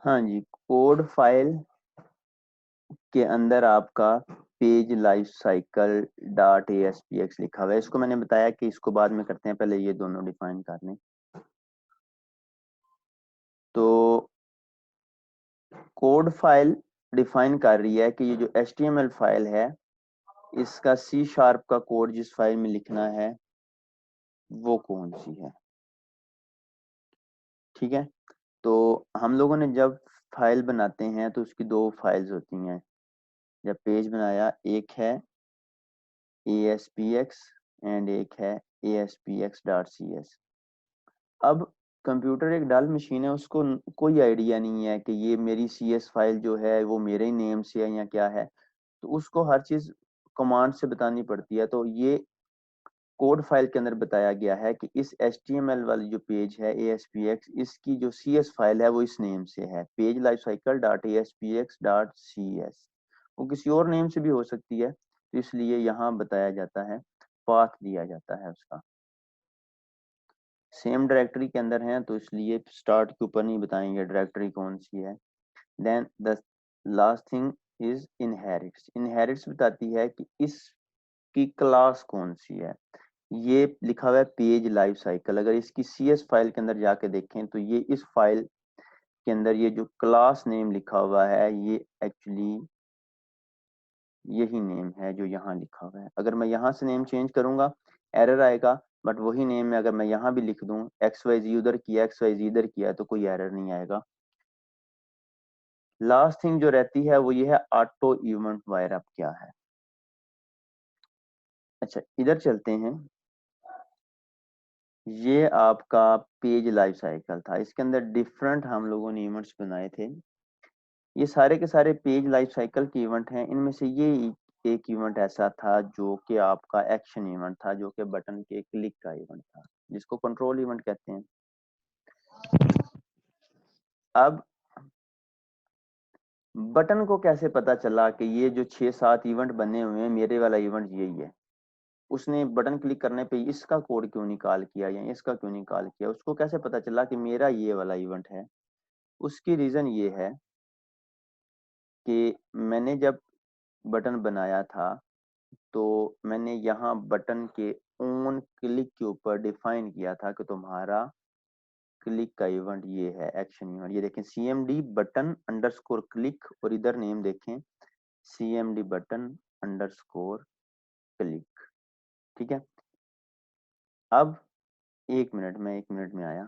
हाँ जी, code file के अंदर आपका page life cycle dot ASPX लिखा हुआ है। इसको मैंने बताया कि इसको बाद में करते हैं, पहले ये दोनों डिफाइन कर लें। तो कोड फाइल डिफाइन कर रही है कि ये जो HTML फाइल है, इसका C# का कोड जिस फाइल में लिखना है वो कौन सी है। ठीक है, तो हम लोगों ने जब फाइल बनाते हैं तो उसकी दो फाइल्स होती हैं। जब पेज बनाया, एक है ASPX एंड एक है ASPX.CS। अब कंप्यूटर एक डल मशीन है, उसको कोई आइडिया नहीं है कि ये मेरी CS फाइल जो है वो मेरे ही नेम से है या क्या है। तो उसको हर चीज कमांड से बतानी पड़ती है। तो ये कोड फाइल के अंदर बताया गया है कि इस HTML वाली जो पेज है ASPX, इसकी जो CS फाइल है वो इस नेम से है, page life cycle dot ASPX.CS। वो किसी और नेम से भी हो सकती है, तो इसलिए यहाँ बताया जाता है, पाथ दिया जाता है उसका। सेम डायरेक्टरी के अंदर है तो इसलिए स्टार्ट के ऊपर नहीं बताएंगे डायरेक्टरी कौन सी है। Then the last thing is inherits. Inherits बताती है कि इसकी क्लास कौन सी है। ये लिखा हुआ है पेज लाइफ साइकिल, अगर इसकी CS फाइल के अंदर जाके देखें तो ये इस फाइल के अंदर ये जो क्लास नेम लिखा हुआ है ये एक्चुअली यही नेम है जो यहाँ लिखा हुआ है। अगर मैं यहाँ से नेम चेंज करूंगा एरर आएगा, बट वही नेम में अगर मैं यहाँ भी लिख दूं XYZ उधर किया XYZ इधर किया तो कोई एरर नहीं आएगा। लास्ट थिंग जो रहती है वो ये है ऑटो इवेंट वायर अप क्या है। अच्छा, इधर चलते हैं। ये आपका पेज लाइफ साइकिल था, इसके अंदर डिफरेंट हम लोगों ने इवेंट्स बनाए थे। ये सारे के सारे पेज लाइफ साइकिल के इवेंट हैं। इनमें से ये एक इवेंट ऐसा था जो कि आपका एक्शन इवेंट था, जो कि बटन के क्लिक का इवेंट था, जिसको कंट्रोल इवेंट कहते हैं। अब बटन को कैसे पता चला कि ये जो 6-7 इवेंट बने हुए हैं मेरे वाला इवेंट यही है। उसने बटन क्लिक करने पे इसका कोड क्यों निकाल किया या इसका क्यों निकाल किया, उसको कैसे पता चला कि मेरा ये वाला इवेंट है। उसकी रीजन ये है कि मैंने जब बटन बनाया था तो मैंने यहाँ बटन के ऑन क्लिक के ऊपर डिफाइन किया था कि तुम्हारा क्लिक का इवेंट ये है, एक्शन इवेंट। ये देखें CMD बटन अंडरस्कोर क्लिक, और इधर नेम देखें CMD बटन अंडरस्कोर क्लिक। ठीक है, अब 1 मिनट में 1 मिनट में आया।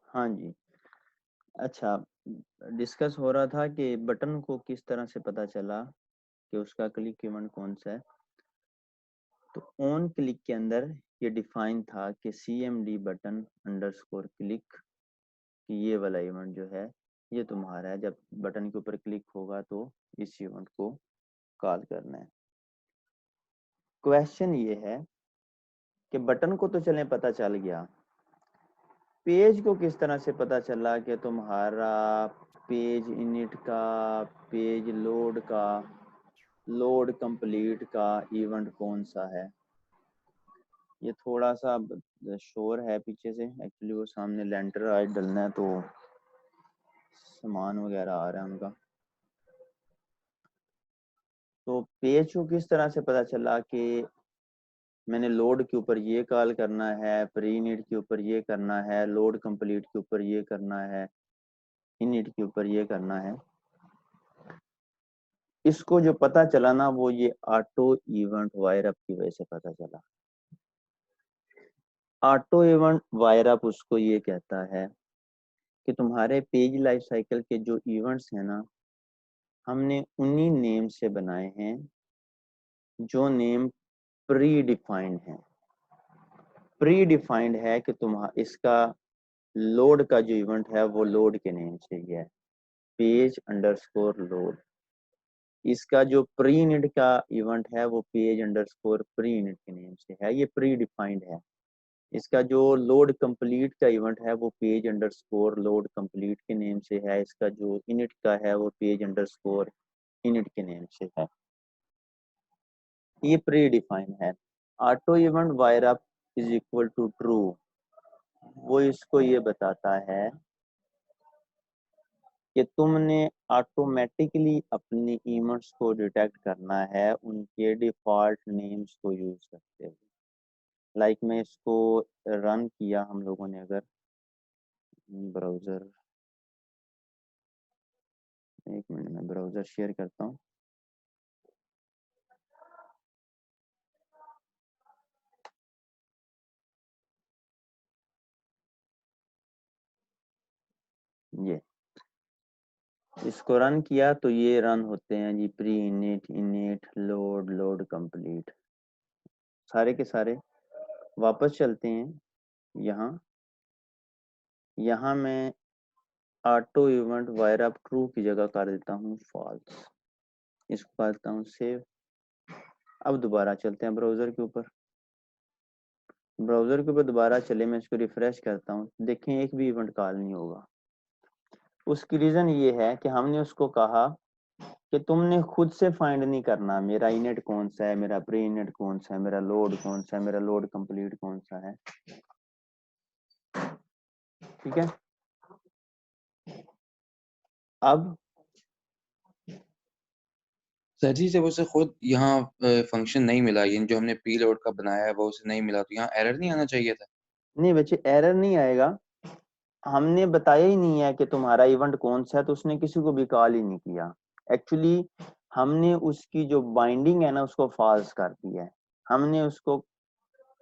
हाँ जी। अच्छा, डिस्कस हो रहा था कि बटन को किस तरह से पता चला कि उसका क्लिक इवेंट कौन सा है। तो ऑन क्लिक के अंदर ये डिफाइन था कि CMD बटन अंडरस्कोर क्लिक, कि ये वाला इवेंट जो है ये तुम्हारा है। जब बटन के ऊपर क्लिक होगा तो इस इवेंट को कॉल करना है। क्वेश्चन ये है कि बटन को तो चले पता चल गया, पेज को किस तरह से पता चला कि तुम्हारा पेज इनिट का, पेज लोड का, लोड कंप्लीट का इवेंट कौन सा है। ये थोड़ा सा शोर है पीछे से, एक्चुअली वो सामने लेंटर आज डलना है तो सामान वगैरह आ रहा है उनका। तो पेज को किस तरह से पता चला कि मैंने लोड के ऊपर ये कॉल करना है, प्री इनिट के ऊपर ये करना है, लोड कंप्लीट के ऊपर ये करना है, इनिट के ऊपर ये करना है। इसको जो पता चला ना वो ये ऑटो इवेंट वायर अप की वजह से पता चला। ऑटो इवेंट वायर अप उसको ये कहता है कि तुम्हारे पेज लाइफ साइकिल के जो इवेंट्स हैं ना, हमने उन्हीं नेम से बनाए हैं जो नेम प्री डिफाइंड है। प्री डिफाइंड है कि तुम इसका लोड का जो इवेंट है वो लोड के नेम से ही है, पेज अंडरस्कोर लोड। इसका जो प्री इनिट का इवेंट है वो पेज अंडरस्कोर प्री इनिट के नेम से है, ये प्री डिफाइंड है। इसका जो लोड कंप्लीट का इवेंट है वो पेज अंडरस्कोर लोड कंप्लीट के नेम से है। इसका जो इनिट का है वो पेज अंडरस्कोर इनिट के नेम से है। ये प्री डिफाइंड है। Auto event wire up is equal to true, वो इसको ये बताता है कि तुमने ऑटोमेटिकली अपने इवेंट्स को डिटेक्ट करना है उनके डिफॉल्ट नेम्स को यूज करते हुए। लाइक मैं इसको रन किया हम लोगों ने, अगर ब्राउजर, एक मिनट में ब्राउजर शेयर करता हूँ। ये इसको रन किया तो ये रन होते हैं ji, pre init, init, load, load complete, सारे के सारे। वापस चलते हैं यहाँ। यहाँ मैं auto event wire up true की जगह कर देता हूँ फॉल्स, इसको करता हूँ सेव। अब दोबारा चलते हैं ब्राउजर के ऊपर। ब्राउजर के ऊपर दोबारा चले, मैं इसको रिफ्रेश करता हूँ, देखें एक भी इवेंट कॉल नहीं होगा। उसकी रीजन ये है कि हमने उसको कहा कि तुमने खुद से फाइंड नहीं करना मेरा इनिट कौन सा है, मेरा प्री इनिट कौन सा है, मेरा लोड कौन सा है, मेरा लोड कंप्लीट कौन सा है। ठीक है। अब सर जी जब उसे खुद यहाँ फंक्शन नहीं मिला, ये जो हमने पी लोड का बनाया है वो उसे नहीं मिला, तो यहाँ एरर नहीं आना चाहिए था? नहीं बच्चे, एरर नहीं आएगा। हमने बताया ही नहीं है कि तुम्हारा इवेंट कौन सा है, तो उसने किसी को भी कॉल ही नहीं किया। एक्चुअली हमने उसकी जो बाइंडिंग है ना उसको फॉल्स कर दिया है। हमने उसको,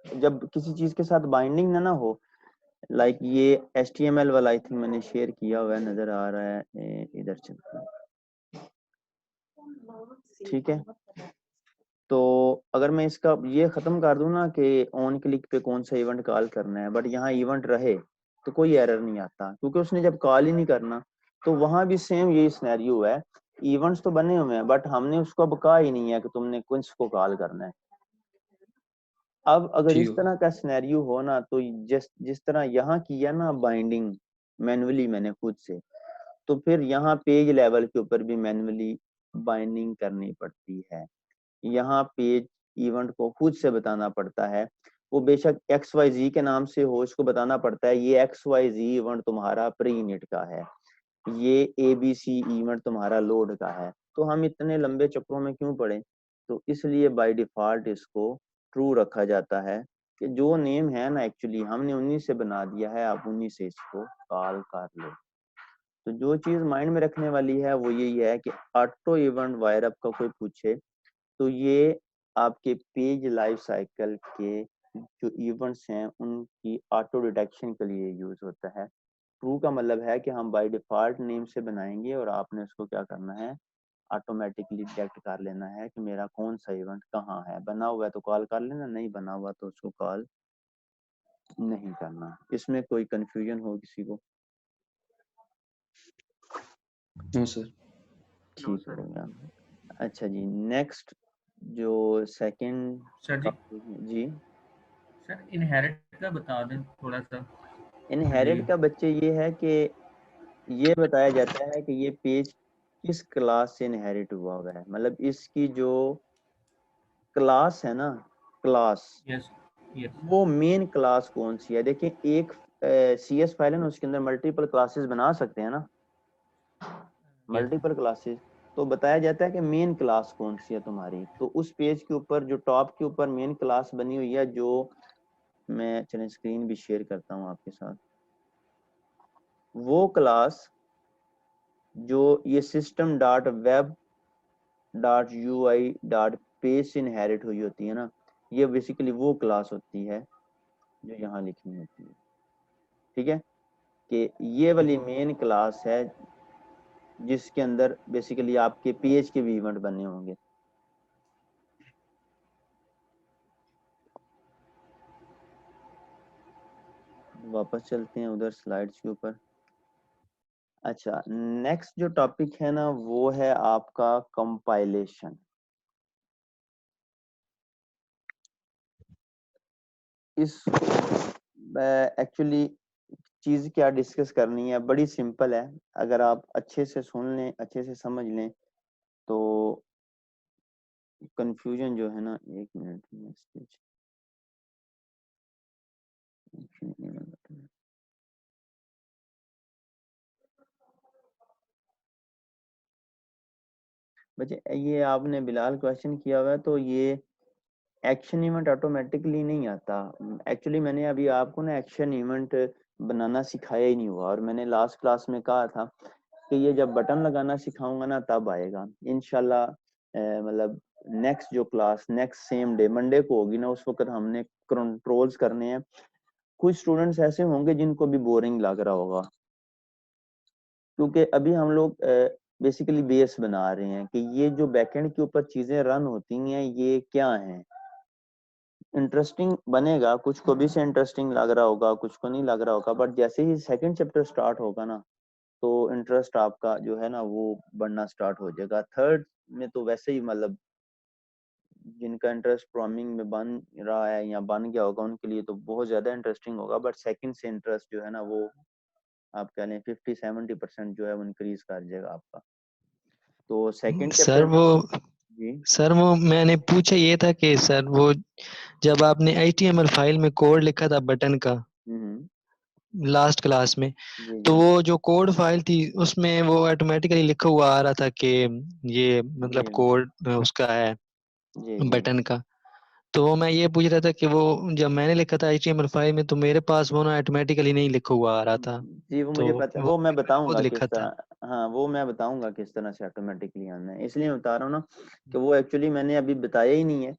जब किसी चीज के साथ बाइंडिंग ना हो, लाइक ये HTML वाला आई थिंक मैंने शेयर किया हुआ है, नजर आ रहा है, इधर चलता है। ठीक है। तो अगर मैं इसका ये खत्म कर दूं ना कि ऑन क्लिक पे कौन सा इवेंट कॉल करना है, बट यहाँ इवेंट रहे तो कोई एरर नहीं आता, क्योंकि उसने जब कॉल ही नहीं करना। तो वहां भी सेम यही सिनेरियो है, इवेंट्स तो बने हुए हैं बट हमने उसको अब कहा ही नहीं है कि तुमने किसको कॉल करना है। अब अगर इस ठीक है। तरह का सिनेरियो हो ना, तो जिस जिस तरह यहाँ किया ना बाइंडिंग मैन्युअली मैंने खुद से, तो फिर यहाँ पेज लेवल के ऊपर भी मैन्युअली बाइंडिंग करनी पड़ती है। यहाँ पेज इवेंट को खुद से बताना पड़ता है। वो बेशक XYZ के नाम से हो, इसको बताना पड़ता है ये XYZ इवेंट तुम्हारा प्री इनिट का है, ये ABC इवेंट तुम्हारा लोड का है। तो हम इतने लंबे चक्रों में क्यों पड़े। तो इसलिए बाय डिफॉल्ट इसको ट्रू रखा जाता है कि जो नेम है ना एक्चुअली हमने उन्हीं से बना दिया है, आप उन्हीं से इसको कॉल कर लो। तो जो चीज माइंड में रखने वाली है वो यही है कि ऑटो इवेंट वायर अप का कोई पूछे तो ये आपके पेज लाइफ साइकिल के जो इवेंट्स हैं उनकी ऑटो डिटेक्शन के लिए यूज होता है। ट्रू का मतलब है कि हम बाय डिफॉल्ट नेम से बनाएंगे और आपने उसको क्या करना है, ऑटोमेटिकली डिटेक्ट कर लेना है कि मेरा कौन सा इवेंट कहाँ है। बना हुआ है तो कॉल कर लेना, नहीं बना हुआ तो उसको कॉल नहीं करना। इसमें कोई कंफ्यूजन हो किसी को? No sir. ठीक हो गया। अच्छा जी, नेक्स्ट जो सेकंड सर जी, जी, सर इनहेरिट का बता दें थोड़ा सा। इनहेरिट का बच्चे ये है कि ये बताया जाता है कि ये पेज किस क्लास से इनहेरिट हुआ है, मतलब इसकी जो क्लास है ना, क्लास, यस यस वो मेन क्लास कौन सी है। देखिए एक CS फाइल है ना, उसके अंदर मल्टीपल क्लासेस बना सकते हैं ना, मल्टीपल क्लासेस। तो बताया जाता है कि मेन क्लास कौन सी है तुम्हारी। तो उस पेज के ऊपर जो टॉप के ऊपर मेन क्लास बनी हुई है, जो मैं चलिए स्क्रीन भी शेयर करता हूँ आपके साथ, वो क्लास जो ये system dot web dot UI dot page से इनहेरिट हुई होती है ना, ये बेसिकली वो क्लास होती है जो यहाँ लिखनी होती है। ठीक है, कि ये वाली मेन क्लास है जिसके अंदर बेसिकली आपके पेज के भी इवेंट बने होंगे। वापस चलते हैं उधर स्लाइड्स के ऊपर। अच्छा, नेक्स्ट जो टॉपिक है ना वो है आपका कंपाइलेशन। इसको एक्चुअली चीज क्या डिस्कस करनी है, बड़ी सिंपल है। अगर आप अच्छे से सुन लें, अच्छे से समझ लें, तो कंफ्यूजन जो है ना, एक मिनट मैसेज बच्चे, ये आपने बिलाल क्वेश्चन किया हुआ है, तो ये एक्शन इवेंट ऑटोमेटिकली नहीं आता। एक्चुअली मैंने अभी आपको ना एक्शन इवेंट बनाना सिखाया ही नहीं हुआ, और मैंने लास्ट क्लास में कहा था कि ये जब बटन लगाना सिखाऊंगा ना तब आएगा इंशाल्लाह। मतलब नेक्स्ट जो class next same day Monday को होगी ना, उस वक्त हमने कंट्रोल्स करने हैं। कुछ स्टूडेंट्स ऐसे होंगे जिनको भी बोरिंग लग रहा होगा, क्योंकि अभी हम लोग बेसिकली बेस बना रहे हैं कि ये जो बैकएंड के ऊपर चीजें रन होती हैं ये क्या हैं। इंटरेस्टिंग बनेगा, कुछ को भी से इंटरेस्टिंग लग रहा होगा, कुछ को नहीं लग रहा होगा, बट जैसे ही सेकंड चैप्टर स्टार्ट होगा ना, तो इंटरेस्ट आपका जो है ना वो बढ़ना स्टार्ट हो जाएगा। थर्ड में तो वैसे ही मतलब जिनका इंटरेस्ट प्रोग्रामिंग में बन रहा है या बन गया होगा उनके लिए तो बहुत ज्यादा इंटरेस्टिंग होगा, बट सेकंड से इंटरेस्ट जो है ना वो आप कह लें 50-70% जो है वो इंक्रीज कर जाएगा आपका। तो सेकंड सर चैप्टर जी। वो मैंने पूछा ये था कि सर वो जब आपने HTML फाइल में कोड लिखा था बटन का हम्म, लास्ट क्लास में, जी तो जी वो जो कोड फाइल थी उसमें वो ऑटोमेटिकली लिखा हुआ आ रहा था कि ये जी मतलब कोड उसका है जी जी बटन का। तो मैं ये पूछ रहा था कि वो जब मैंने लिखा था HTML फाइल में तो मेरे पास वो ना ऑटोमेटिकली नहीं लिखा हुआ आ रहा था, जी, वो तो मुझे पता है, वो वो मैं मैंने खुद बताऊंगा किस लिखा था। तरह। हाँ, वो मैं बताऊंगा किस तरह से ऑटोमेटिकली आना है, इसलिए मैं बता रहा हूँ ना कि वो एक्चुअली मैंने अभी बताया ही नहीं है।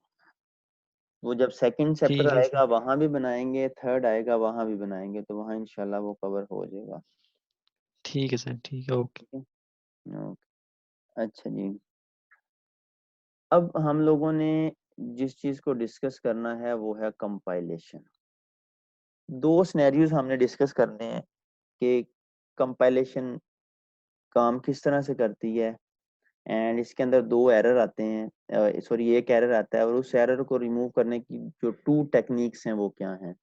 वो जब सेकंड चैप्टर ठीक है सर। आएगा वहां भी बनाएंगे, थर्ड आएगा वहां भी बनाएंगे, तो वहां इंशाल्लाह वो कवर हो जाएगा। ठीक है सर, ठीक है, ओके। ठीक है, ओके। अच्छा जी, अब हम लोगों ने जिस चीज को डिस्कस करना है वो है कंपाइलेशन। दो सिनेरियोज हमने डिस्कस करने हैं कि कंपाइलेशन काम किस तरह से करती है, एंड इसके अंदर दो एरर आते हैं, सॉरी एक एरर आता है, और उस एरर को रिमूव करने की जो टू टेक्निक्स हैं वो क्या हैं।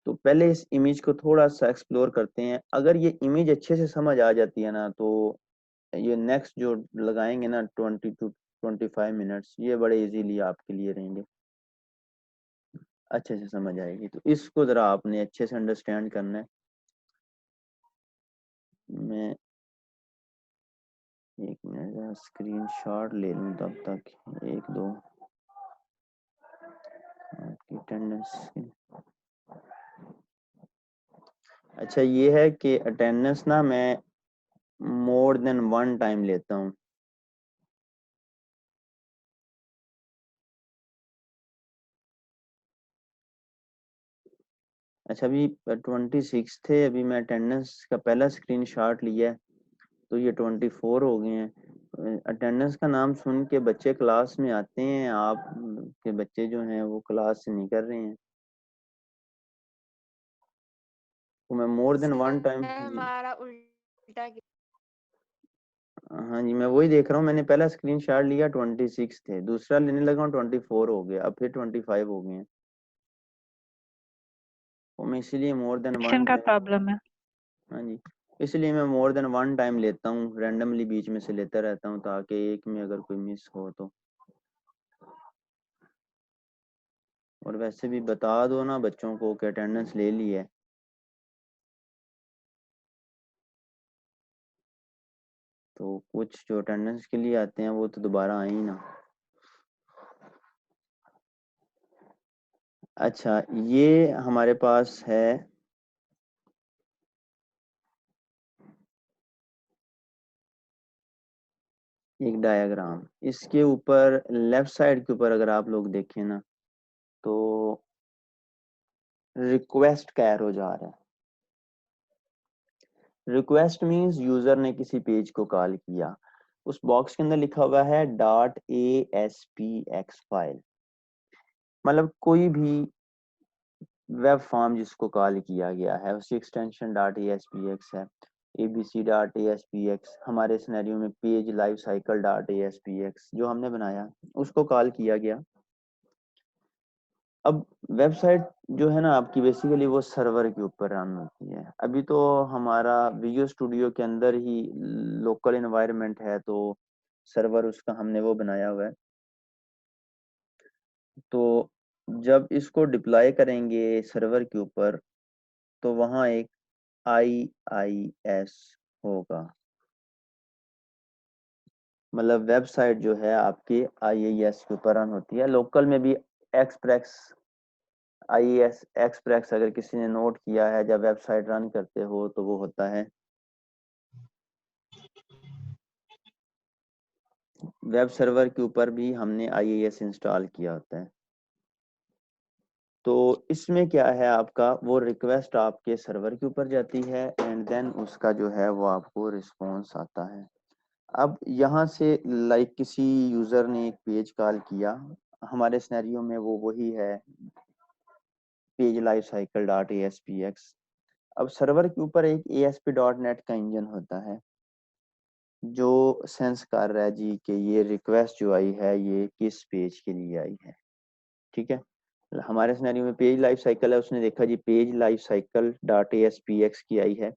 तो पहले इस इमेज को थोड़ा सा एक्सप्लोर करते हैं। अगर ये इमेज अच्छे से समझ आ जाती है ना, तो ये नेक्स्ट जो लगाएंगे ना 20 to 25 मिनट्स, ये बड़े इजीली आपके लिए रहेंगे, अच्छे से समझ आएगी। तो इसको जरा आपने अच्छे से अंडरस्टैंड करना है। मैं एक मिनट जरा स्क्रीन शॉट ले लूँ तब तक, एक दो आपकी अटेंडेंस। अच्छा, ये है कि अटेंडेंस ना मैं मोर देन वन टाइम लेता हूँ। अच्छा अभी 26 थे, अभी मैं अटेंडेंस का पहला स्क्रीनशॉट लिया है तो ये 24 हो गए हैं। अटेंडेंस का नाम सुन के बच्चे क्लास में आते हैं, आप के बच्चे जो हैं वो क्लास से नहीं कर रहे हैं। तो मैं मोर देन वन टाइम, हमारा उल्टा हाँ जी मैं वही देख रहा हूँ, मैंने पहला स्क्रीनशॉट लिया 26 थे, दूसरा लेने लगा हूँ 24 हो गया, अब फिर 25 हो गए हैं। तो मैं इसीलिए मोर देन वन का टाइम, प्रॉब्लम है। हाँ जी इसलिए मैं मोर देन वन टाइम लेता हूँ, रैंडमली बीच में से लेता रहता हूँ ताकि एक में अगर कोई मिस हो तो। और वैसे भी बता दो ना बच्चों को कि अटेंडेंस ले ली है। तो कुछ जो अटेंडेंस के लिए आते हैं वो तो दोबारा आए ही ना। अच्छा ये हमारे पास है एक डायग्राम, इसके ऊपर लेफ्ट साइड के ऊपर अगर आप लोग देखें ना तो रिक्वेस्ट का एरो जा रहा है। रिक्वेस्ट मींस यूजर ने किसी पेज को कॉल किया, उस बॉक्स के अंदर लिखा हुआ है .aspx फाइल, मतलब कोई भी वेब फॉर्म जिसको कॉल किया गया है उसकी एक्सटेंशन .aspx है। abc.aspx हमारे सिनेरियो में पेज लाइफ साइकिल .aspx जो हमने बनाया उसको कॉल किया गया। अब वेबसाइट जो है ना आपकी बेसिकली वो सर्वर के ऊपर रन होती है। अभी तो हमारा विजुअल स्टूडियो के अंदर ही लोकल एनवायरनमेंट है तो सर्वर उसका हमने वो बनाया हुआ है। तो जब इसको डिप्लॉय करेंगे सर्वर के ऊपर तो वहाँ एक IIS होगा, मतलब वेबसाइट जो है आपके IIS के ऊपर रन होती है। लोकल में भी एक्सप्रेस IIS एक्सप्रेस अगर किसी ने नोट किया है जब वेबसाइट रन करते हो तो वो होता है वेब सर्वर के ऊपर भी हमने IIS इंस्टॉल किया होता है। तो इसमें क्या है आपका वो रिक्वेस्ट आपके सर्वर के ऊपर जाती है एंड देन उसका जो है वो आपको रिस्पॉन्स आता है। अब यहाँ से लाइक किसी यूजर ने एक पेज कॉल किया, हमारे सिनेरियो में वो वही है पेज लाइफ साइकिल .aspx। अब सर्वर के ऊपर एक ASP.NET का इंजन होता है जो सेंस कर रहा है जी कि ये रिक्वेस्ट जो आई है ये किस पेज के लिए आई है। ठीक है, हमारे सिनेरियो में पेज लाइफ साइकिल है, उसने देखा जी पेज लाइफ साइकिल .aspx की आई है।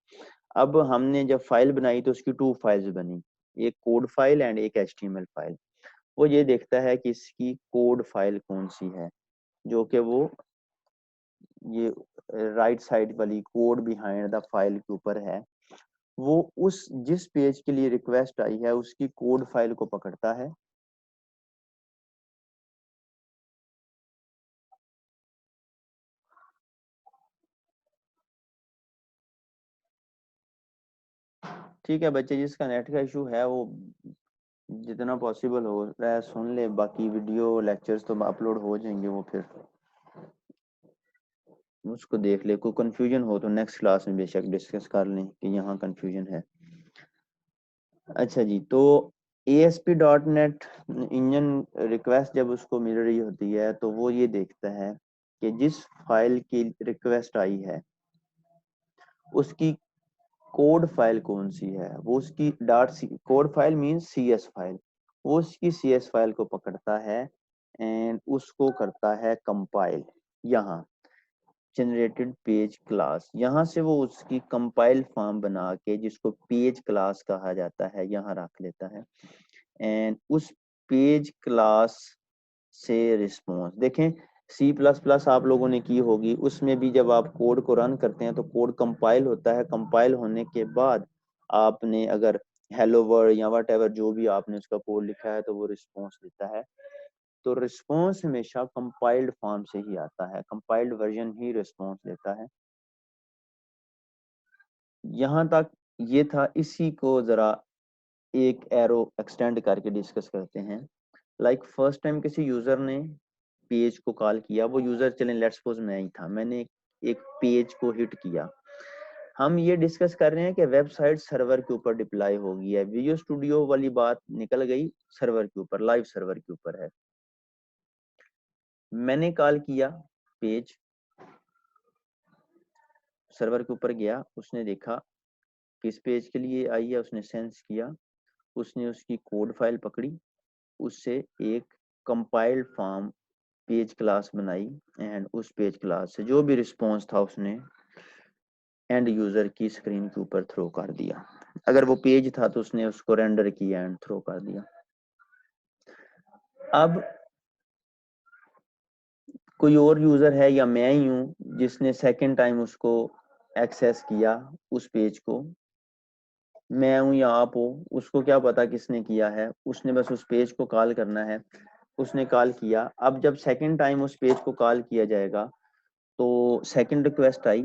अब हमने जब फाइल बनाई तो उसकी 2 फाइल्स बनी, एक कोड फाइल एंड एक HTML फाइल। वो ये देखता है कि इसकी कोड फाइल कौन सी है, जो कि वो ये राइट साइड वाली कोड बिहाइंड द फाइल के ऊपर है। वो उस जिस पेज के लिए रिक्वेस्ट आई है उसकी कोड फाइल को पकड़ता है, ठीक है बच्चे जिसका नेट का इशू है वो जितना पॉसिबल हो रहा है सुन ले, बाकी वीडियो लेक्चर्स तो अपलोड हो जाएंगे वो फिर उसको देख ले। कोई कंफ्यूजन हो तो नेक्स्ट क्लास में बेशक डिस्कस कर लें कि यहाँ कंफ्यूजन है। अच्छा जी, तो ASP.NET इंजन रिक्वेस्ट जब उसको मिल रही होती है तो वो ये देखता है कि जिस फाइल की रिक्वेस्ट आई है उसकी कोड फाइल कौन सी है, वो उसकी code file means CS file, वो उसकी CS फाइल को पकड़ता है एंड उसको करता है कंपाइल। यहाँ जनरेटेड पेज क्लास, यहाँ से वो उसकी कंपाइल फॉर्म बना के जिसको पेज क्लास कहा जाता है यहाँ रख लेता है एंड उस पेज क्लास से रिस्पॉन्स देखें। C++ आप लोगों ने की होगी, उसमें भी जब आप कोड को रन करते हैं तो कोड कंपाइल होता है, कंपाइल होने के बाद आपने अगर हेलो वर्ल्ड या वट एवर जो भी आपने उसका कोड लिखा है तो वो रिस्पॉन्स देता है। तो रिस्पॉन्स हमेशा कंपाइल्ड फॉर्म से ही आता है, कंपाइल्ड वर्जन ही रिस्पॉन्स देता है। यहाँ तक ये था, इसी को जरा एक एरो एक्सटेंड करके डिस्कस करते हैं। लाइक फर्स्ट टाइम किसी यूजर ने पेज को कॉल किया, वो यूजर चलें लेट्स सपोज मैं ही था, मैंने एक पेज को हिट किया। हम ये डिस्कस कर रहे हैं कि वेबसाइट सर्वर के ऊपर डिप्लॉय होगी है, विजुअल स्टूडियो वाली बात निकल गई, सर्वर के ऊपर, लाइव सर्वर के ऊपर है। मैंने कॉल किया, पेज सर्वर के ऊपर गया, उसने देखा किस पेज के लिए आई है, उसने सेंस किया, उसने उसकी कोड फाइल पकड़ी, उससे एक कंपाइल्ड फॉर्म पेज क्लास बनाई एंड उस पेज क्लास से जो भी रिस्पॉन्स था उसने एंड यूजर की स्क्रीन के ऊपर थ्रो कर दिया। अगर वो पेज था तो उसने उसको रेंडर किया एंड थ्रो कर दिया। अब कोई और यूजर है या मैं ही हूं जिसने सेकंड टाइम उसको एक्सेस किया उस पेज को, मैं हूं या आप हो, उसको क्या पता किसने किया है, उसने बस उस पेज को कॉल करना है, उसने कॉल किया। अब जब सेकंड टाइम उस पेज को कॉल किया जाएगा तो सेकंड रिक्वेस्ट आई।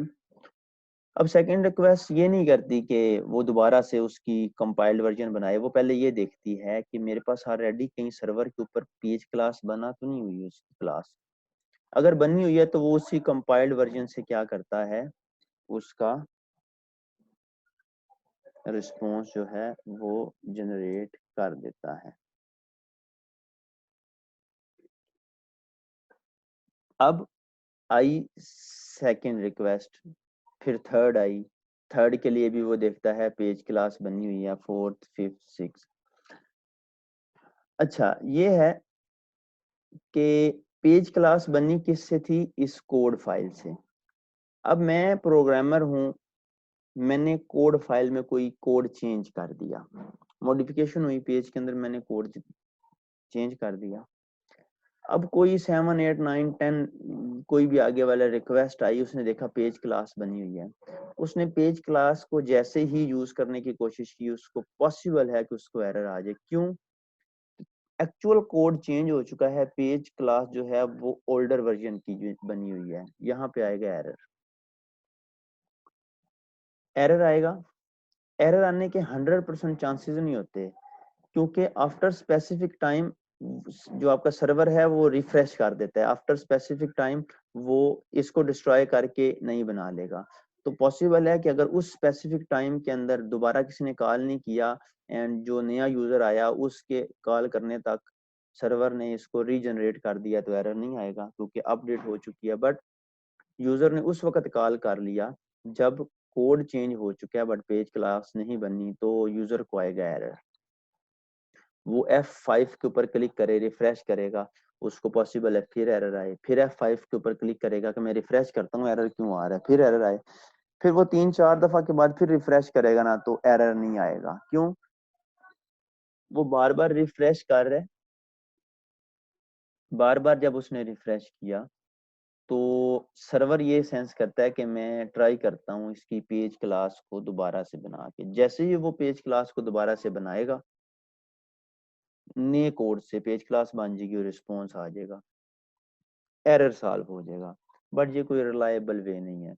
अब सेकंड रिक्वेस्ट ये नहीं करती कि वो दोबारा से उसकी कंपाइल्ड वर्जन बनाए, वो पहले ये देखती है कि मेरे पास ऑलरेडी कहीं सर्वर के ऊपर पेज क्लास बना तो नहीं हुई उसकी क्लास। अगर बनी हुई है तो वो उसी कंपाइल्ड वर्जन से क्या करता है, उसका रिस्पॉन्स जो है वो जनरेट कर देता है। अब आई सेकंड रिक्वेस्ट, फिर थर्ड आई, थर्ड के लिए भी वो देखता है पेज क्लास बनी हुई है, फोर्थ, फिफ्थ, सिक्स। अच्छा, ये है कि पेज क्लास बनी किससे थी, इस कोड फाइल से। अब मैं प्रोग्रामर हूं, मैंने कोड फाइल में कोई कोड चेंज कर दिया, मॉडिफिकेशन हुई पेज के अंदर, मैंने कोड चेंज कर दिया। अब कोई 7, 8, 9, 10 कोई भी आगे वाला रिक्वेस्ट आई, उसने देखा पेज क्लास बनी हुई है, उसने पेज क्लास को जैसे ही यूज करने की कोशिश की, उसको पॉसिबल है कि उसको एरर आ जाए। क्यों? एक्चुअल कोड चेंज हो चुका है, पेज क्लास जो है वो ओल्डर वर्जन की बनी हुई है, यहाँ पे आएगा एरर। एरर आएगा, एरर आने के 100% चांसेस नहीं होते, क्योंकि आफ्टर स्पेसिफिक टाइम जो आपका सर्वर है वो रिफ्रेश कर देता है, आफ्टर स्पेसिफिक टाइम वो इसको डिस्ट्रॉय करके नहीं बना लेगा। तो पॉसिबल है कि अगर उस स्पेसिफिक टाइम के अंदर दोबारा किसी ने कॉल नहीं किया एंड जो नया यूजर आया उसके कॉल करने तक सर्वर ने इसको रीजनरेट कर दिया तो एरर नहीं आएगा, क्योंकि अपडेट हो चुकी है। बट यूजर ने उस वक्त कॉल कर लिया जब कोड चेंज हो चुका है बट पेज क्लास नहीं बनी, तो यूजर को आएगा एरर। वो F5 के ऊपर क्लिक करे, रिफ्रेश करेगा, उसको पॉसिबल है फिर एरर आए, फिर F5 के ऊपर क्लिक करेगा कि मैं रिफ्रेश करता हूँ एरर क्यों आ रहा है, फिर एरर आए, फिर वो 3-4 दफा के बाद फिर रिफ्रेश करेगा ना तो एरर नहीं आएगा। क्यों? वो बार बार रिफ्रेश कर रहा है, बार बार जब उसने रिफ्रेश किया तो सर्वर ये सेंस करता है कि मैं ट्राई करता हूँ इसकी पेज क्लास को दोबारा से बना के। जैसे ही वो पेज क्लास को दोबारा से बनाएगा, नए कोड से पेज क्लास बन जाएगी और रिस्पॉन्स आ जाएगा, एरर सॉल्व हो जाएगा। बट ये कोई रिलायबल वे नहीं है।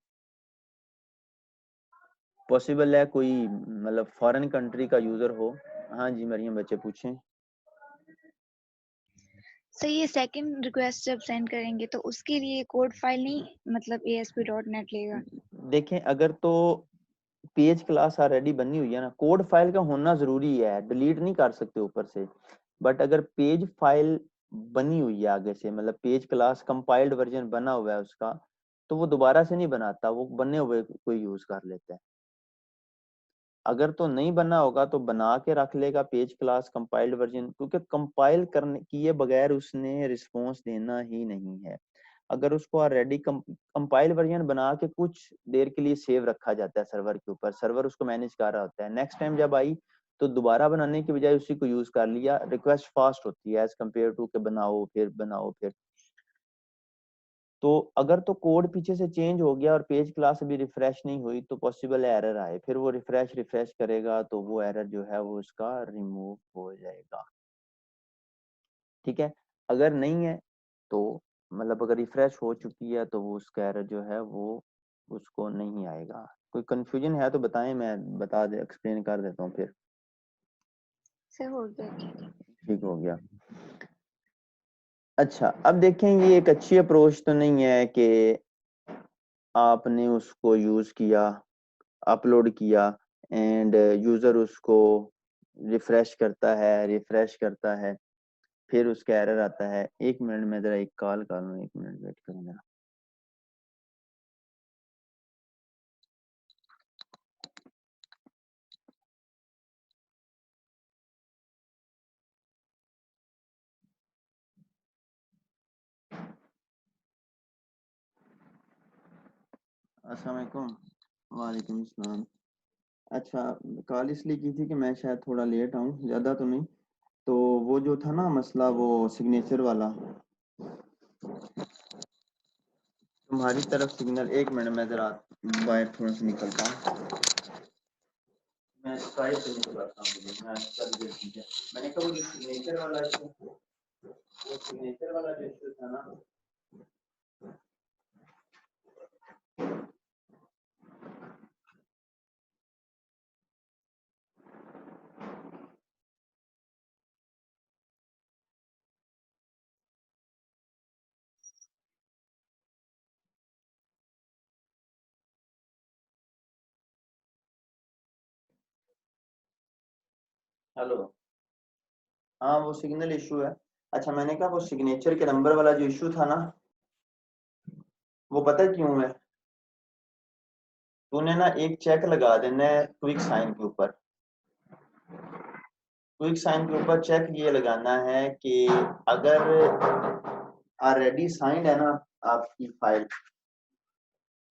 पॉसिबल है कोई मतलब फॉरेन कंट्री का यूजर हो। हाँ जी मरियम, बच्चे पूछें। सर ये सेकंड रिक्वेस्ट जब सेंड करेंगे तो उसके लिए कोड फाइल नहीं मतलब ASP.NET लेगा? देखें, अगर तो पेज क्लास ऑलरेडी बनी हुई है ना, कोड फाइल का होना जरूरी है, डिलीट नहीं कर सकते ऊपर से। बट अगर पेज फाइल बनी हुई है आगे से, मतलब पेज क्लास कंपाइल्ड वर्जन बना हुआ है उसका, तो वो दोबारा से नहीं बनाता, वो बने हुए कोई यूज कर लेता है। अगर तो नहीं बना होगा तो बना के रख लेगा पेज क्लास कंपाइल्ड वर्जन, क्योंकि कंपाइल करने किए बगैर उसने रिस्पॉन्स देना ही नहीं है। अगर उसको ऑलरेडी कंपाइल वर्जन बना के कुछ देर के लिए सेव रखा जाता है सर्वर के ऊपर, सर्वर उसको मैनेज कर रहा होता है, नेक्स्ट टाइम जब आई तो दोबारा बनाने की बजाय उसी को यूज कर लिया, रिक्वेस्ट फास्ट होती है एज कम्पेयर टू के बनाओ फिर बनाओ फिर। तो अगर तो कोड पीछे से चेंज हो गया और पेज क्लास अभी रिफ्रेश नहीं हुई तो पॉसिबल है एरर आए, फिर वो रिफ्रेश करेगा तो वो एरर जो है वो उसका रिमूव हो जाएगा। ठीक है, अगर नहीं है तो मतलब अगर रिफ्रेश हो चुकी है तो वो उसका एरर जो है वो उसको नहीं आएगा। कोई कंफ्यूजन है तो बताएं, मैं बता दे एक्सप्लेन कर देता हूँ फिर। सर हो गया। ठीक हो गया। अच्छा, अब देखें, ये एक अच्छी अप्रोच तो नहीं है कि आपने उसको यूज किया, अपलोड किया एंड यूजर उसको रिफ्रेश करता है, फिर उसका एरर आता है। 1 मिनट में जरा एक कॉल कर लूँ, 1 मिनट वेट करें जरा। अस्सलाम वालेकुम। वालेकुम सलाम। अच्छा, कॉल इसलिए की थी कि मैं शायद थोड़ा लेट आऊँ, ज़्यादा तो नहीं। तो वो जो था ना मसला, वो सिग्नेचर वाला, तुम्हारी तरफ सिग्नल, 1 मिनट में जरा बाहर थोड़ा सा निकलता हूँ, मैं स्काइप से निकलता हूँ, मैं कर दिया ठीक है। मैंने कहा वो जो सिग्नेचर वाला इशू, वो सिग्नेचर वाला जो इशू था ना, हेलो, हाँ वो सिग्नल इशू है। अच्छा, मैंने कहा वो सिग्नेचर के नंबर वाला जो इशू था ना, वो पता क्यों है? तूने ना एक चेक लगा देना है क्विक साइन के ऊपर। क्विक साइन के ऊपर चेक ये लगाना है कि अगर ऑलरेडी साइंड है ना, आपकी फाइल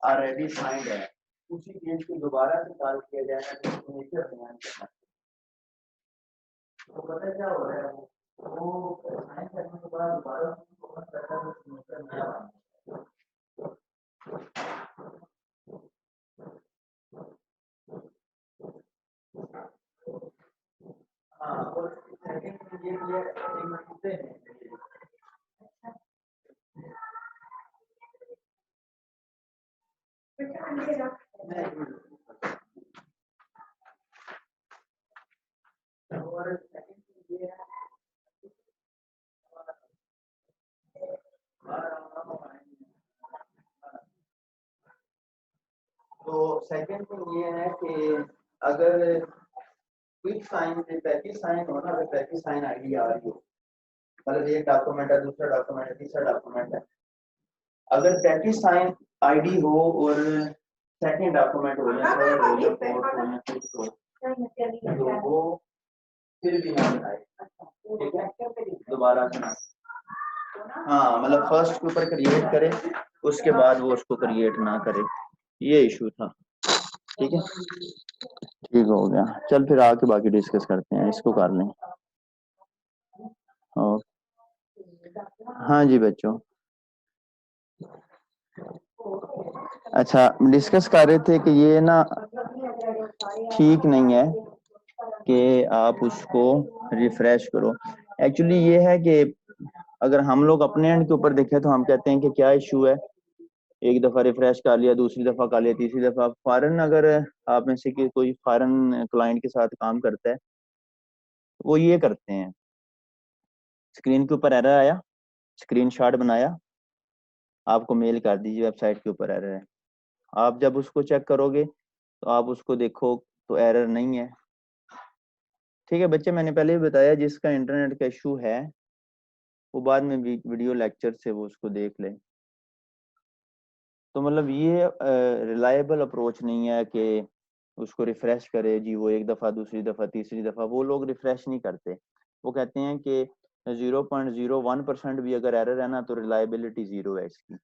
ऑलरेडी साइंड है, उसी केस को दोबारा से कॉल किया जाएगा तो सिग्नेचर बयान करना। तो पता क्या हो रहा है, वो साइन करने के बाद दोबारा उसको करता है तो सिग्नेचर नया बनता है। हाँ, और सेकंड ये लिखते हैं। और सेकंड ये है, तो सेकंड थिंग ये है कि अगर क्विक साइन से पैकेज साइन हो ना, अगर पैकेज साइन आईडी आ रही हो, मतलब एक डॉक्यूमेंट है, दूसरा डॉक्यूमेंट है, तीसरा डॉक्यूमेंट है, अगर पैकेज साइन आईडी हो और सेकंड डॉक्यूमेंट हो या थर्ड हो या फोर्थ हो या फिफ्थ हो, तो वो फिर भी ना बनाए, ठीक है, दोबारा से ना। हाँ, मतलब फर्स्ट के ऊपर क्रिएट करे, उसके बाद वो उसको क्रिएट ना करे, ये इशू था। ठीक है, ठीक हो गया। चल फिर आके बाकी डिस्कस करते हैं, इसको कर लें। और हाँ जी बच्चों, अच्छा डिस्कस कर रहे थे कि ये ना ठीक नहीं है कि आप उसको रिफ्रेश करो। एक्चुअली ये है कि अगर हम लोग अपने एंड के ऊपर देखें तो हम कहते हैं कि क्या इशू है, एक दफ़ा रिफ्रेश कर लिया, दूसरी दफ़ा कर लिया, तीसरी दफ़ा। फॉरेन अगर आप में से कोई फॉरेन क्लाइंट के साथ काम करता है, वो ये करते हैं, स्क्रीन के ऊपर एरर आया, स्क्रीनशॉट बनाया, आपको मेल कर दीजिए वेबसाइट के ऊपर एरर है। आप जब उसको चेक करोगे तो आप उसको देखो तो एरर नहीं है। ठीक है बच्चे, मैंने पहले भी बताया जिसका इंटरनेट का इशू है वो बाद में वीडियो लेक्चर से वो उसको देख ले। तो मतलब ये रिलायबल अप्रोच नहीं है कि उसको रिफ्रेश करे जी, वो एक दफ़ा, दूसरी दफ़ा, तीसरी दफ़ा वो लोग रिफ्रेश नहीं करते। वो कहते हैं कि 0.01% भी अगर एरर है ना तो रिलायबिलिटी 0 है इसकी।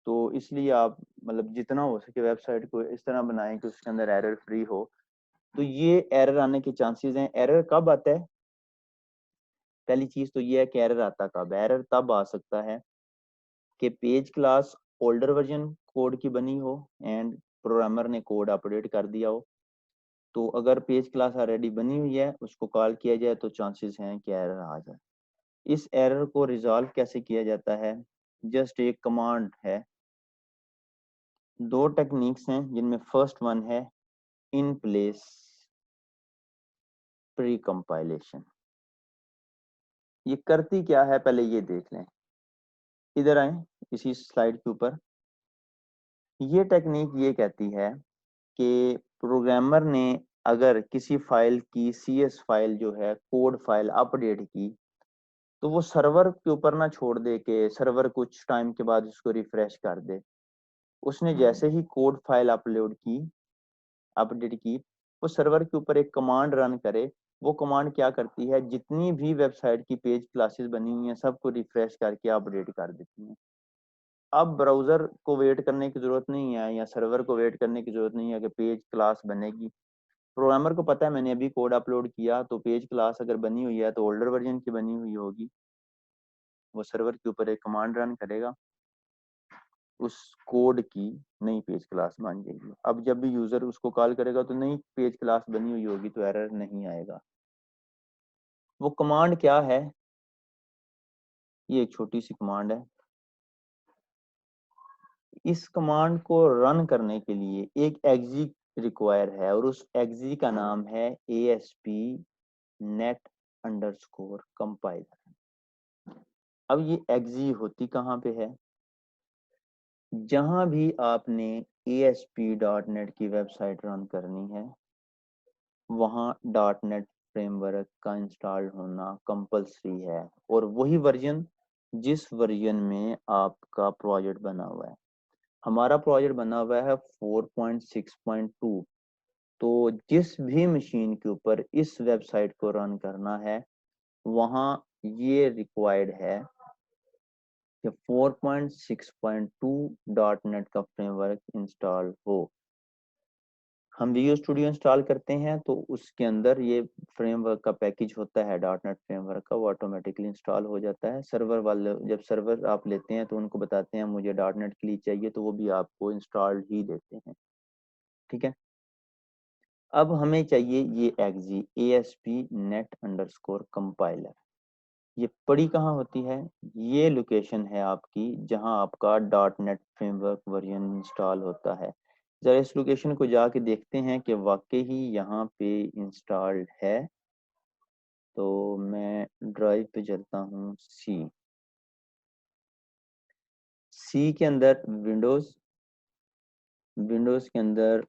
तो इसलिए आप मतलब जितना हो सके वेबसाइट को इस तरह बनाएं कि उसके अंदर एरर फ्री हो। तो ये एरर आने के चांसेस हैं। एरर कब आता है? पहली चीज तो ये है कि एरर आता कब है। एरर तब आ सकता है कि page class older version code की बनी हो एंड प्रोग्रामर ने कोड अपडेट कर दिया हो। तो अगर पेज क्लास ऑलरेडी बनी हुई है, उसको कॉल किया जाए तो चांसेस हैं कि एरर आ जाए। इस एरर को रिजॉल्व कैसे किया जाता है? जस्ट एक कमांड है, दो टेक्निक्स हैं जिनमें फर्स्ट वन है इन प्लेस प्री कंपाइलेशन। ये करती क्या है पहले ये देख लें। इधर आए इसी स्लाइड के ऊपर, ये टेक्निक ये कहती है कि प्रोग्रामर ने अगर किसी फाइल की CS फाइल जो है कोड फाइल अपडेट की, तो वो सर्वर के ऊपर ना छोड़ दे के सर्वर कुछ टाइम के बाद उसको रिफ्रेश कर दे। उसने जैसे ही कोड फाइल अपडेट की, वो सर्वर के ऊपर एक कमांड रन करे। वो कमांड क्या करती है, जितनी भी वेबसाइट की पेज क्लासेस बनी हुई हैं सबको रिफ्रेश करके अपडेट कर देती है। अब ब्राउजर को वेट करने की जरूरत नहीं है या सर्वर को वेट करने की जरूरत नहीं है कि पेज क्लास बनेगी। प्रोग्रामर को पता है मैंने अभी कोड अपलोड किया, तो पेज क्लास अगर बनी हुई है तो ओल्डर वर्जन की बनी हुई होगी। वो सर्वर के ऊपर एक कमांड रन करेगा, उस कोड की नई पेज क्लास बन जाएगी। अब जब भी यूजर उसको कॉल करेगा तो नई पेज क्लास बनी हुई होगी, तो एरर नहीं आएगा। वो कमांड क्या है, ये एक छोटी सी कमांड है। इस कमांड को रन करने के लिए एक एग्जी रिक्वायर है, और उस एग्जी का नाम है ASP.NET_compiler। अब ये एग्जी होती कहाँ पे है, जहां भी आपने ASP.NET की वेबसाइट रन करनी है वहां .NET फ्रेमवर्क का इंस्टॉल होना कंपलसरी है, और वही वर्जन जिस वर्जन में आपका प्रोजेक्ट बना हुआ है। हमारा प्रोजेक्ट बना हुआ है 4.6.2, तो जिस भी मशीन के ऊपर इस वेबसाइट को रन करना है वहां ये रिक्वायर्ड है कि 4.6.2 .NET का फ्रेमवर्क इंस्टॉल हो। हम विजुअल स्टूडियो इंस्टॉल करते हैं तो उसके अंदर ये फ्रेमवर्क का पैकेज होता है .NET फ्रेमवर्क का, वो ऑटोमेटिकली इंस्टॉल हो जाता है। सर्वर वाले जब सर्वर आप लेते हैं तो उनको बताते हैं मुझे .NET के लिए चाहिए, तो वो भी आपको इंस्टॉल्ड ही देते हैं। ठीक है, अब हमें चाहिए ये एग्जी ASP.NET_compiler। ये पड़ी कहाँ होती है, ये लोकेशन है आपकी जहां आपका .NET फ्रेमवर्क वर्जन इंस्टॉल होता है। जरा इस लोकेशन को जाके देखते हैं कि वाकई ही यहाँ पे इंस्टॉल्ड है। तो मैं ड्राइव पे चलता हूँ, सी के अंदर विंडोज के अंदर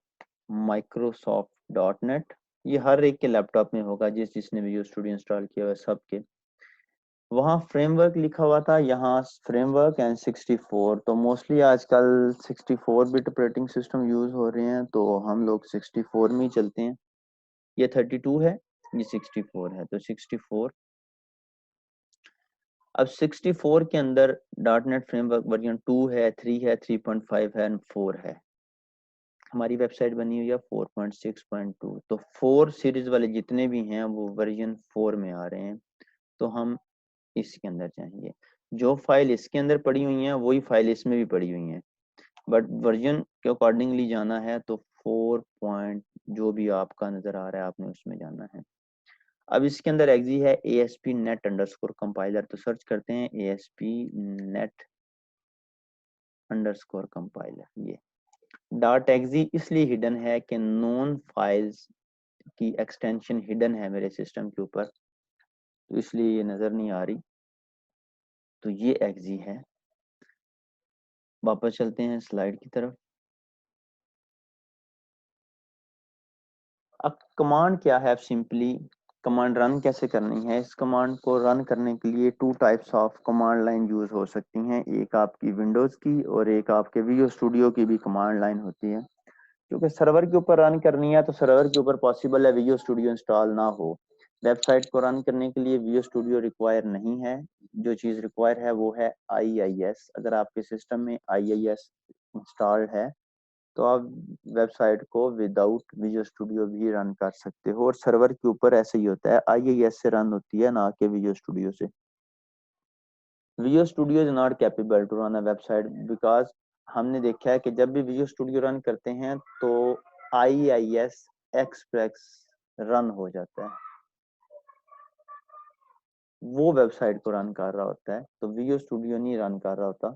Microsoft.NET। ये हर एक के लैपटॉप में होगा, जिसने विजुअल स्टूडियो इंस्टॉल किया हुआ है सबके। वहाँ फ्रेमवर्क लिखा हुआ था, यहाँ फ्रेमवर्क एंड 64। तो मोस्टली आजकल 64 बिट ऑपरेटिंग सिस्टम यूज हो रहे हैं, तो हम लोग 64 में ही चलते हैं। ये 32 है, ये 64 है, तो 64। अब 64 के अंदर .NET फ्रेमवर्क वर्जन 2 है, 3 है, 3.5 है, 4 है। हमारी वेबसाइट बनी हुई है 4.6.2, तो 4 सीरीज वाले जितने भी हैं वो वर्जन 4 में आ रहे हैं। तो हम इसके अंदर जाएंगे, जो फाइल इसके अंदर पड़ी हुई है वही फाइल इसमें भी पड़ी हुई है, बट वर्जन के अकॉर्डिंगली जाना है तो 4 पॉइंट जो भी आपका नजर आ रहा है आपने उसमें जाना है। अब इसके अंदर एग्जी है ASP.NET_compiler, तो सर्च करते हैं ASP.NET_compiler। ये .exe इसलिए हिडन है कि नोन फाइल्स की एक्सटेंशन हिडन है मेरे सिस्टम के ऊपर, तो इसलिए ये नजर नहीं आ रही। तो ये एग्जी है। वापस चलते हैं स्लाइड की तरफ। अब कमांड क्या है, सिंपली कमांड रन कैसे करनी है। इस कमांड को रन करने के लिए 2 types of command line use हो सकती हैं, एक आपकी विंडोज की और एक आपके विजुअल स्टूडियो की भी कमांड लाइन होती है। क्योंकि सर्वर के ऊपर रन करनी है तो सर्वर के ऊपर पॉसिबल है विजुअल स्टूडियो इंस्टॉल ना हो। वेबसाइट को रन करने के लिए विजुअल स्टूडियो रिक्वायर नहीं है, जो चीज रिक्वायर है वो है IIS। अगर आपके सिस्टम में IIS इंस्टॉल्ड है तो आप वेबसाइट को विदाउट विजुअल स्टूडियो भी रन कर सकते हो, और सर्वर के ऊपर ऐसे ही होता है, IIS से रन होती है ना कि विजुअल स्टूडियो से। Visual studio is not capable to run a website because हमने देखा है कि जब भी विजुअल स्टूडियो रन करते हैं तो IIS एक्सप्रेस रन हो जाता है, वो वेबसाइट को रन कर रहा होता है, तो विजुअल स्टूडियो नहीं रन कर रहा होता।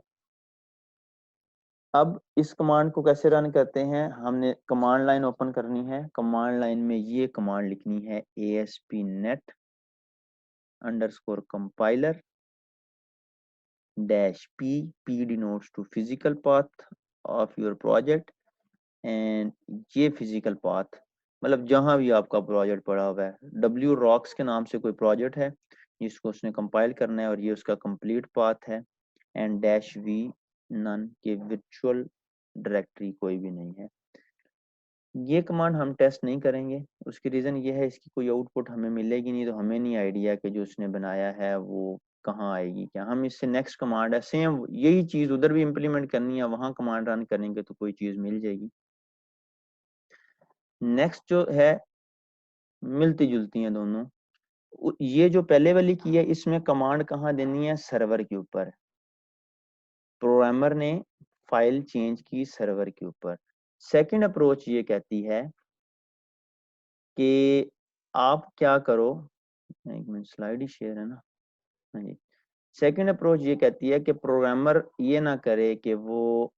अब इस कमांड को कैसे रन करते हैं, हमने कमांड लाइन ओपन करनी है। कमांड लाइन में ये कमांड लिखनी है ASP.NET_compiler -P, P denotes to physical path of your project and ये फिजिकल पाथ, मतलब जहां भी आपका प्रोजेक्ट पड़ा हुआ है, W रॉक्स के नाम से कोई प्रोजेक्ट है जिसको उसने कंपाइल करना है और ये उसका कंप्लीट पाथ है, एंड -v नन के वर्चुअल डायरेक्टरी कोई भी नहीं है। ये कमांड हम टेस्ट नहीं करेंगे, उसकी रीज़न ये है इसकी कोई आउटपुट हमें मिलेगी नहीं, तो हमें नहीं आइडिया कि जो उसने बनाया है वो कहाँ आएगी क्या। हम इससे नेक्स्ट कमांड है सेम यही चीज़ उधर भी इम्प्लीमेंट करनी है, वहाँ कमांड रन करेंगे तो कोई चीज़ मिल जाएगी। नेक्स्ट जो है मिलती जुलती हैं दोनों, ये जो पहले वाली की है इसमें कमांड कहाँ देनी है, सर्वर के ऊपर। प्रोग्रामर ने फाइल चेंज की सर्वर के ऊपर। सेकंड अप्रोच ये कहती है कि आप क्या करो, एक मिनट स्लाइड ही शेयर है ना, हाँ जी। सेकंड अप्रोच ये कहती है कि प्रोग्रामर ये ना करे कि वो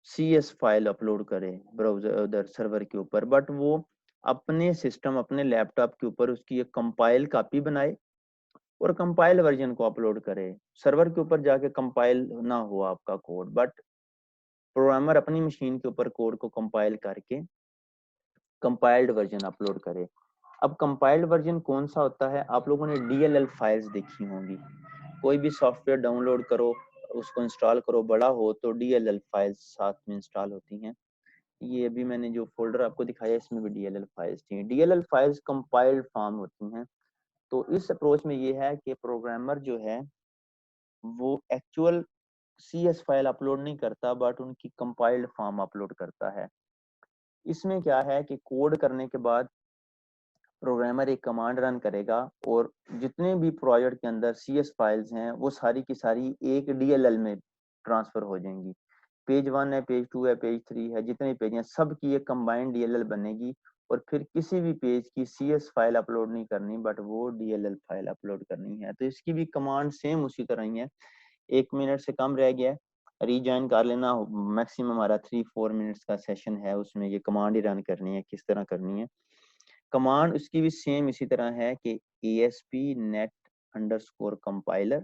CS फाइल अपलोड करे ब्राउजर उधर सर्वर के ऊपर, बट वो अपने सिस्टम अपने लैपटॉप के ऊपर उसकी एक कंपाइल कॉपी बनाए और कंपाइल वर्जन को अपलोड करे। सर्वर के ऊपर जाके कंपाइल ना हो आपका कोड, बट प्रोग्रामर अपनी मशीन के ऊपर कोड को कंपाइल करके कंपाइल्ड वर्जन अपलोड करे। अब कंपाइल्ड वर्जन कौन सा होता है, आप लोगों ने DLL फाइल्स देखी होंगी, कोई भी सॉफ्टवेयर डाउनलोड करो उसको इंस्टॉल करो बड़ा हो तो DLL फाइल्स साथ में इंस्टॉल होती हैं। ये अभी मैंने जो फोल्डर आपको दिखाया इसमें भी DLL फाइल्स थी। DLL फाइल्स कंपाइल्ड फॉर्म होती हैं। तो इस अप्रोच में ये है कि प्रोग्रामर जो है वो एक्चुअल CS फाइल अपलोड नहीं करता बट उनकी कंपाइल्ड फॉर्म अपलोड करता है। इसमें क्या है कि कोड करने के बाद प्रोग्रामर एक कमांड रन करेगा और जितने भी प्रोजेक्ट के अंदर CS फाइल्स हैं वो सारी की सारी एक DLL में ट्रांसफर हो जाएंगी। पेज 1 है, पेज 2 है, पेज 3 है, जितने पेज हैं सब की एक कंबाइंड DLL बनेगी और फिर किसी भी पेज की CS फाइल अपलोड नहीं करनी बट वो DLL फाइल अपलोड करनी है। तो इसकी भी कमांड सेम उसी तरह ही है। 1 मिनट से कम रह गया है, रीजॉइन कर लेना। मैक्सिमम हमारा 3-4 मिनट्स का सेशन है, उसमें ये कमांड ही रन करनी है। किस तरह करनी है कमांड, उसकी भी सेम इसी तरह है कि ASP net_compiler